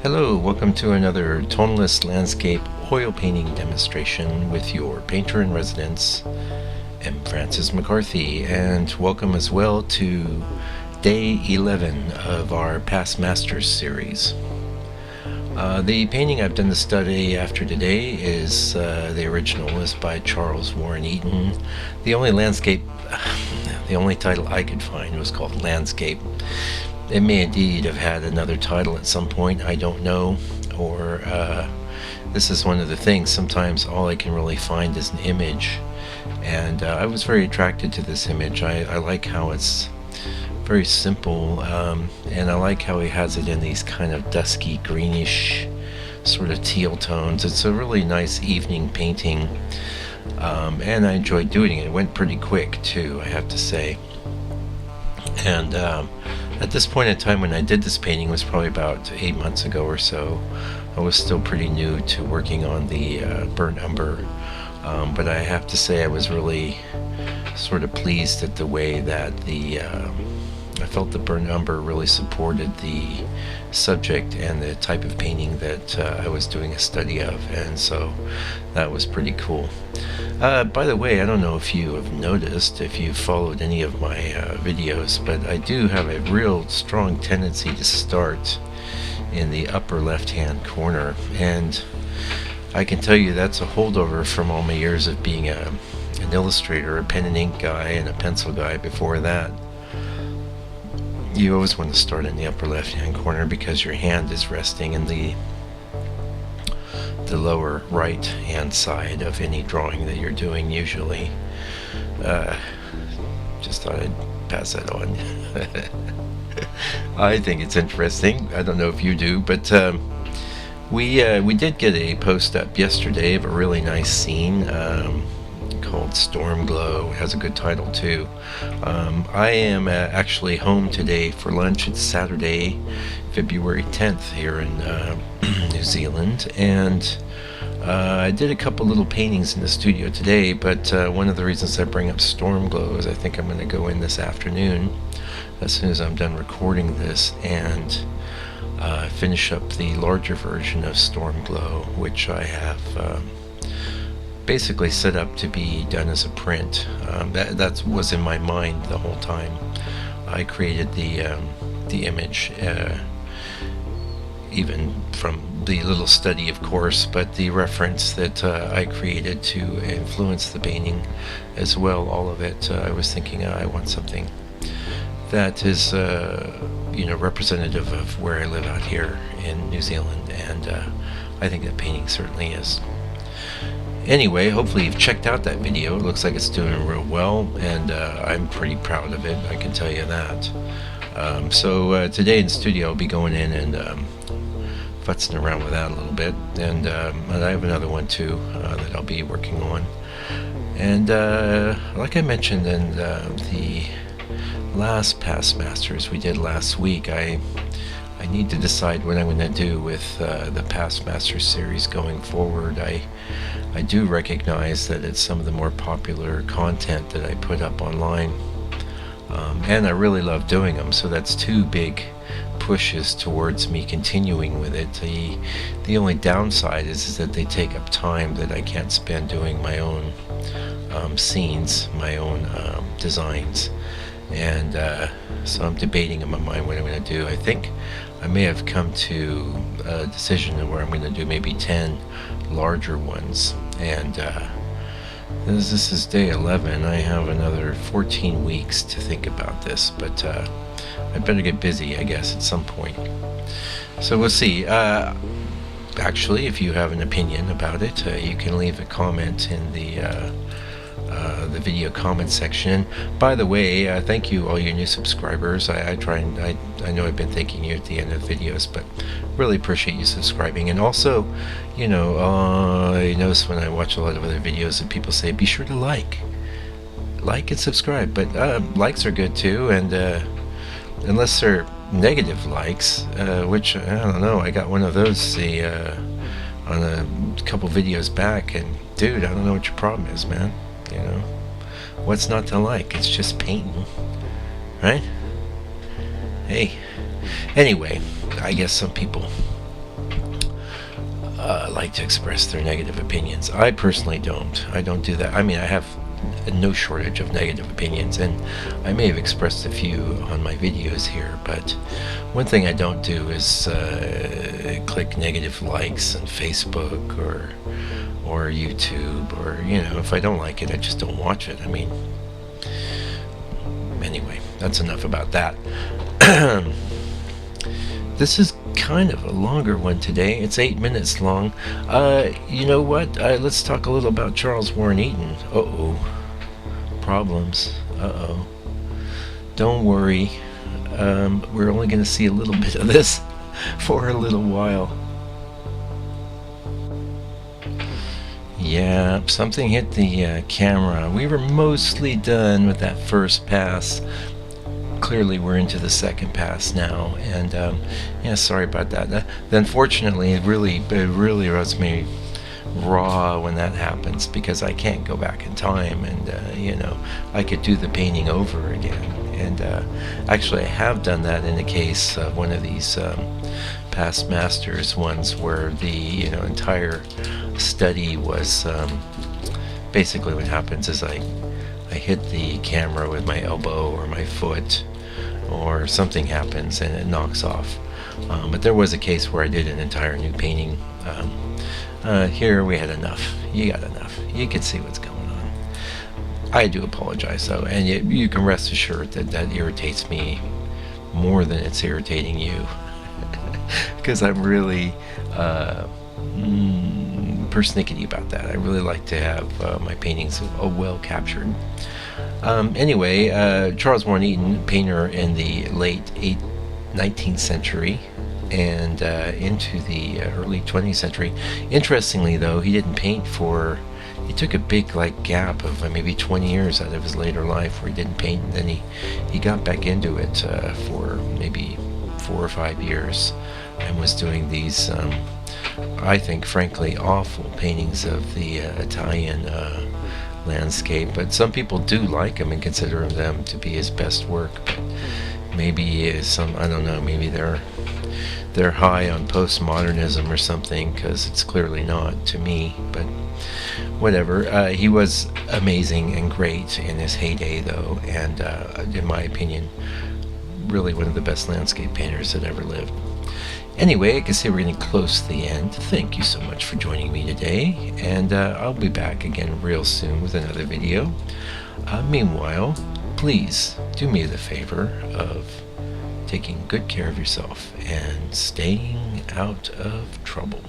Hello, welcome to another Tonalist landscape oil painting demonstration with your painter in residence, M. Francis McCarthy, and welcome as well to day 11 of our Past Masters series. The painting I've done the study after today is the original is by Charles Warren Eaton. The only title I could find was called Landscape. It may indeed have had another title at some point, I don't know, or this is one of the things, sometimes all I can really find is an image, and I was very attracted to this image. I like how it's very simple, and I like how he has it in these kind of dusky greenish sort of teal tones. It's a really nice evening painting, and I enjoyed doing it. It went pretty quick too, I have to say. And at this point in time when I did this painting was probably about 8 months ago or so. I was still pretty new to working on the burnt umber, but I have to say I was really sort of pleased at the way that I felt the burnt umber really supported the subject and the type of painting that I was doing a study of, and so that was pretty cool. By the way, I don't know if you have noticed, if you've followed any of my videos, but I do have a real strong tendency to start in the upper left-hand corner, and I can tell you that's a holdover from all my years of being an illustrator, a pen and ink guy, and a pencil guy before that. You always want to start in the upper left-hand corner because your hand is resting in the lower right-hand side of any drawing that you're doing usually. Just thought I'd pass that on. I think it's interesting. I don't know if you do, but we did get a post up yesterday of a really nice scene called Storm Glow. It has a good title too. I am actually home today for lunch. It's Saturday, February 10th here in New Zealand, and I did a couple little paintings in the studio today, but one of the reasons I bring up Storm Glow is I think I'm going to go in this afternoon as soon as I'm done recording this and finish up the larger version of Storm Glow, which I have basically set up to be done as a print. That was in my mind the whole time. I created the image, even from the little study, of course, but the reference that I created to influence the painting as well, all of it. I was thinking I want something that is representative of where I live out here in New Zealand, and I think that painting certainly is. Anyway, hopefully you've checked out that video. It looks like it's doing real well, and I'm pretty proud of it, I can tell you that. So today in the studio I'll be going in and futzing around with that a little bit, and I have another one too that I'll be working on. And like I mentioned in the last Past Masters we did last week, I need to decide what I'm going to do with the Past Masters series going forward. I do recognize that it's some of the more popular content that I put up online, and I really love doing them, so that's two big pushes towards me continuing with it. The only downside is that they take up time that I can't spend doing my own scenes, my own designs, and so I'm debating in my mind what I'm going to do. I think I may have come to a decision where I'm going to do maybe 10 larger ones, and as this is day 11, I have another 14 weeks to think about this, but I better get busy, I guess, at some point. So we'll see. Actually, if you have an opinion about it, you can leave a comment in the video comment section. By the way, thank you all you new subscribers. I know I've been thanking you at the end of videos, but really appreciate you subscribing. And also, I notice when I watch a lot of other videos that people say be sure to like and subscribe, but likes are good too, and unless they're negative likes, which I don't know, I got one of those on a couple videos back, and dude, I don't know what your problem is, man. What's not to like? It's just painting, right? Hey, anyway, I guess some people like to express their negative opinions. I personally don't. I don't do that. I mean, I have no shortage of negative opinions, and I may have expressed a few on my videos here, but one thing I don't do is click negative likes on Facebook or YouTube, or, you know, if I don't like it, I just don't watch it. I mean, anyway, that's enough about that. This is kind of a longer one today. It's 8 minutes long. You know what? Let's talk a little about Charles Warren Eaton. Uh-oh. Problems. Uh-oh. Don't worry. We're only going to see a little bit of this for a little while. Yeah, something hit the camera. We were mostly done with that first pass. Clearly we're into the second pass now, and yeah, sorry about that. Unfortunately, it really rubs me raw when that happens, because I can't go back in time, and you know, I could do the painting over again. And actually, I have done that in the case of one of these past masters ones, where the entire study was basically what happens is I hit the camera with my elbow or my foot, or something happens and it knocks off. But there was a case where I did an entire new painting. Here we had enough. You got enough. You can see what's going on. I do apologize, though, and you can rest assured that irritates me more than it's irritating you, because I'm really persnickety about that. I really like to have my paintings well captured. Anyway, Charles Warren Eaton, painter in the late 19th century and into the early 20th century. Interestingly, though, he didn't paint he took a big gap of maybe 20 years out of his later life where he didn't paint, and then he got back into it for maybe 4 or 5 years, and was doing these I think frankly awful paintings of the Italian landscape. But some people do like him and consider them to be his best work. But maybe I don't know, maybe they're high on postmodernism or something, because it's clearly not to me. But whatever. He was amazing and great in his heyday, though, and in my opinion, really one of the best landscape painters that ever lived. Anyway, I can say we're getting close to the end. Thank you so much for joining me today, and I'll be back again real soon with another video. Meanwhile, please do me the favor of taking good care of yourself and staying out of trouble.